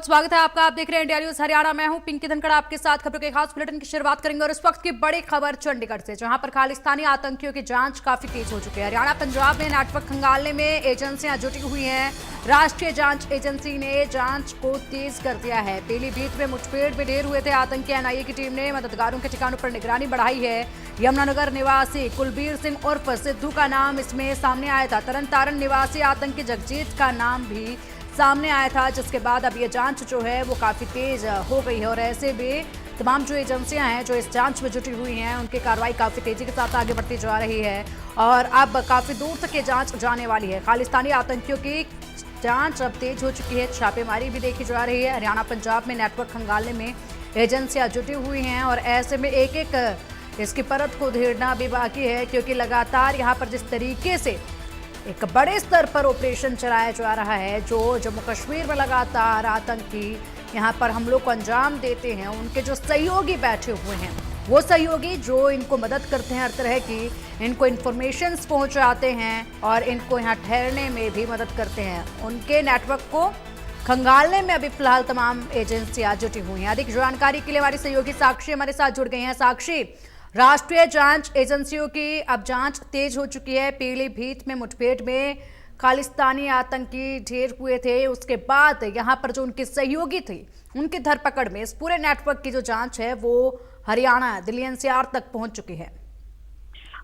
बहुत स्वागत है आपका। आप देख रहे हैं इंडिया न्यूज हरियाणा। मैं हूं पिंकी धनखड़, आपके साथ खबरों के खास बुलेटिन की शुरुआत करेंगे। और इस वक्त की बड़ी खबर चंडीगढ़ से, जहां पर खालिस्तानी आतंकियों की जांच काफी तेज हो चुकी है। हरियाणा पंजाब में नेटवर्क खंगालने में एजेंसियां जुटी हुई हैं। राष्ट्रीय जांच एजेंसी ने जांच को तेज कर दिया है। पीलीभीत में मुठभेड़ में ढेर हुए थे आतंकी। एनआईए की टीम ने मददगारों के ठिकानों पर निगरानी बढ़ाई है। यमुनानगर निवासी कुलबीर सिंह उर्फ सिद्धू का नाम इसमें सामने आया था। तरनतारण निवासी आतंकी जगजीत का नाम भी सामने आया था, जिसके बाद अब ये जांच जो है वो काफी तेज हो गई है। और ऐसे में तमाम जो एजेंसियां हैं जो इस जांच में जुटी हुई हैं, उनकी कार्रवाई काफी तेजी के साथ आगे बढ़ती जा रही है और अब काफी दूर तक ये जांच जाने वाली है। खालिस्तानी आतंकियों की जांच अब तेज हो चुकी है। छापेमारी भी देखी जा रही है। हरियाणा पंजाब में नेटवर्क खंगालने में एजेंसियां जुटी हुई हैं और ऐसे में एक एक इसकी परत को उधेड़ना भी बाकी है, क्योंकि लगातार यहाँ पर जिस तरीके से एक बड़े स्तर पर ऑपरेशन चलाया जा रहा है, जो जम्मू कश्मीर में लगातार आतंकी यहाँ पर हमलों को अंजाम देते हैं, उनके जो सहयोगी बैठे हुए हैं, वो सहयोगी जो इनको मदद करते हैं, हर तरह की इनको इन्फॉर्मेशंस पहुँचाते हैं और इनको यहाँ ठहरने में भी मदद करते हैं, उनके नेटवर्क को खंगालने में अभी फिलहाल तमाम एजेंसियां जुटी हुई हैं। अधिक जानकारी के लिए हमारी सहयोगी साक्षी हमारे साथ जुड़ गई हैं। साक्षी, राष्ट्रीय जांच एजेंसियों की अब जांच तेज हो चुकी है। पीलीभीत में मुठभेड़ में खालिस्तानी आतंकी ढेर हुए थे, उसके बाद यहां पर जो उनके सहयोगी थे उनकी धरपकड़ में इस पूरे नेटवर्क की जो जांच है वो हरियाणा, दिल्ली एनसीआर तक पहुंच चुकी है।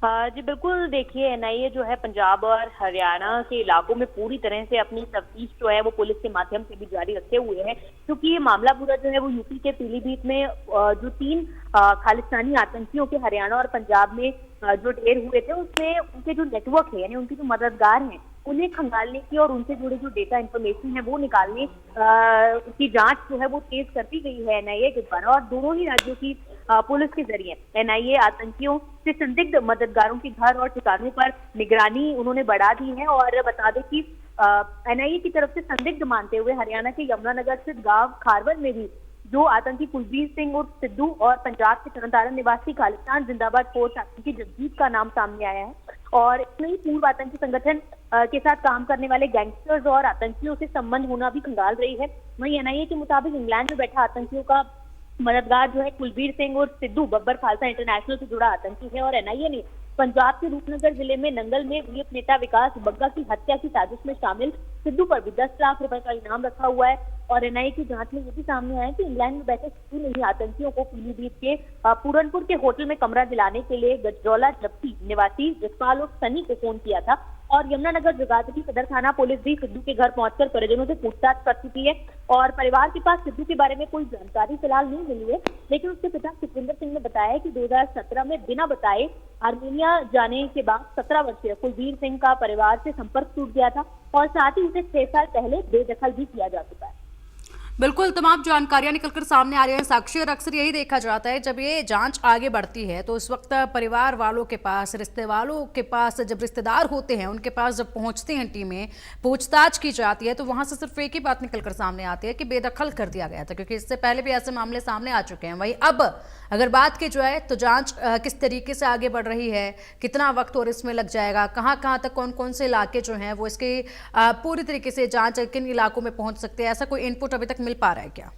जी बिल्कुल, देखिए एनआईए जो है पंजाब और हरियाणा के इलाकों में पूरी तरह से अपनी तफ्तीश जो है वो पुलिस के माध्यम से भी जारी रखे हुए हैं, क्योंकि ये मामला पूरा जो है वो यूपी के पीलीभीत में जो 3 खालिस्तानी आतंकियों के हरियाणा और पंजाब में जो ढेर हुए थे, उसमें उनके जो नेटवर्क है यानी उनके जो मददगार हैं उन्हें खंगालने की और उनसे जुड़े जो डेटा इन्फॉर्मेशन है वो निकालने की जांच जो है वो तेज कर दी गई है एनआईए के द्वारा। और दोनों ही राज्यों की पुलिस के जरिए एनआईए आतंकियों से संदिग्ध मददगारों के घर और ठिकानों पर निगरानी उन्होंने बढ़ा दी है। और बता दें कि एनआईए की तरफ से संदिग्ध मानते हुए हरियाणा के यमुनानगर स्थित गांव खारवन में भी जो आतंकी कुलबीर सिंह और सिद्धू और पंजाब के तरनतारण निवासी खालिस्तान जिंदाबाद फोर्स आतंकी जगजीत का नाम सामने आया है। और इसमें ही पूर्व आतंकी संगठन के साथ काम करने वाले गैंगस्टर्स और आतंकियों से संबंध होना भी खंगाल रही है। वहीं एनआईए के मुताबिक इंग्लैंड में बैठा आतंकियों का मददगार जो है कुलबीर सिंह और सिद्धू बब्बर खालसा इंटरनेशनल से जुड़ा आतंकी है। और एनआईए ने पंजाब के रूपनगर जिले में नंगल में वीएफ नेता विकास बग्गा की हत्या की साजिश में शामिल सिद्धू पर भी 10 लाख रुपए का इनाम रखा हुआ है। और एनआईए की जांच में ये भी सामने आया कि इंग्लैंड में बैठे सिद्धू ने ही आतंकियों को पीलीभीत के पूरनपुर के होटल में कमरा दिलाने के लिए गजरौला जप्ती निवासी जसपाल और सनी को फोन किया था। और यमुनानगर जगाधरी सदर थाना पुलिस भी सिद्धू के घर पहुंचकर परिजनों से पूछताछ कर चुकी है। और परिवार के पास सिद्धू के बारे में कोई जानकारी फिलहाल नहीं मिली है, लेकिन उसके पिता सुखविंदर सिंह ने बताया कि 2017 में बिना बताए आर्मेनिया जाने के बाद 17 वर्षीय कुलबीर सिंह का परिवार से संपर्क टूट गया था और साथ ही उसे 6 साल पहले बेदखल भी किया जा चुका है। बिल्कुल, तमाम जानकारियां निकलकर सामने आ रही हैं साक्षी। और अक्सर यही देखा जाता है जब ये जांच आगे बढ़ती है तो उस वक्त परिवार वालों के पास, रिश्ते वालों के पास, जब रिश्तेदार होते हैं उनके पास जब पहुंचती हैं टीमें, पूछताछ की जाती है तो वहां से सिर्फ एक ही बात निकलकर सामने आती है कि बेदखल कर दिया गया था, क्योंकि इससे पहले भी ऐसे मामले सामने आ चुके हैं। वहीं अब अगर बात की जाए तो जांच किस तरीके से आगे बढ़ रही है, कितना वक्त और इसमें लग जाएगा, कहाँ कहाँ तक कौन कौन से इलाके जो हैं वो इसके पूरी तरीके से जांच किन इलाकों में पहुंच सकते हैं, ऐसा कोई इनपुट अभी तक मिल पा रहा है क्या?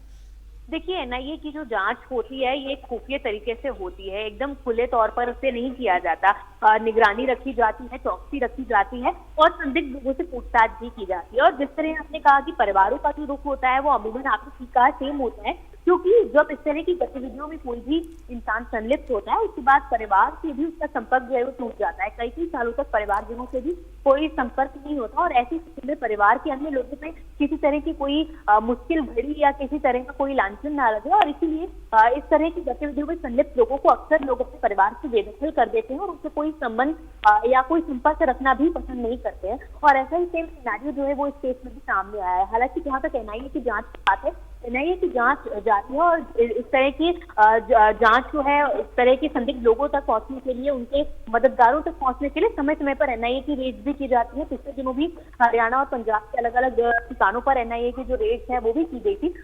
देखिए, एनआईए की जो जांच होती है ये खुफिया तरीके से होती है, एकदम खुले तौर पर उसे नहीं किया जाता। निगरानी रखी जाती है, चौकसी रखी जाती है और संदिग्ध लोगों से पूछताछ भी की जाती है। और जिस तरह आपने कहा कि परिवारों का जो रुख होता है वो अमूमन आपने कहा सेम होता है, क्योंकि जब इस तरह की गतिविधियों में कोई भी इंसान संलिप्त होता है उसके बाद परिवार से भी उसका संपर्क जो है वो टूट जाता है। कई कई सालों तक परिवारजनों से भी कोई संपर्क नहीं होता और ऐसी स्थिति में परिवार के अन्य लोगों में किसी तरह की कोई मुश्किल घड़ी या किसी तरह का कोई लांछन ना लगे। और इसीलिए इस तरह की गतिविधियों में संलिप्त लोगों को अक्सर लोग अपने परिवार से बेदखल कर देते हैं और उनसे कोई संबंध या कोई संपर्क रखना भी पसंद नहीं करते हैं। और ऐसा ही सेम सिनेरियो जो है वो इस केस में भी सामने आया है। हालांकि जहाँ तक एनआईए की जांच की बात है, एनआईए की जांच जारी है और इस तरह की जांच जो है इस तरह के संदिग्ध लोगों तक पहुंचने के लिए, उनके मददगारों तक पहुंचने के लिए समय समय पर एनआईए की रेड भी की जाती है। पिछले दिनों भी हरियाणा और पंजाब के अलग अलग ठिकानों पर एनआईए की जो रेड है वो भी की गई थी।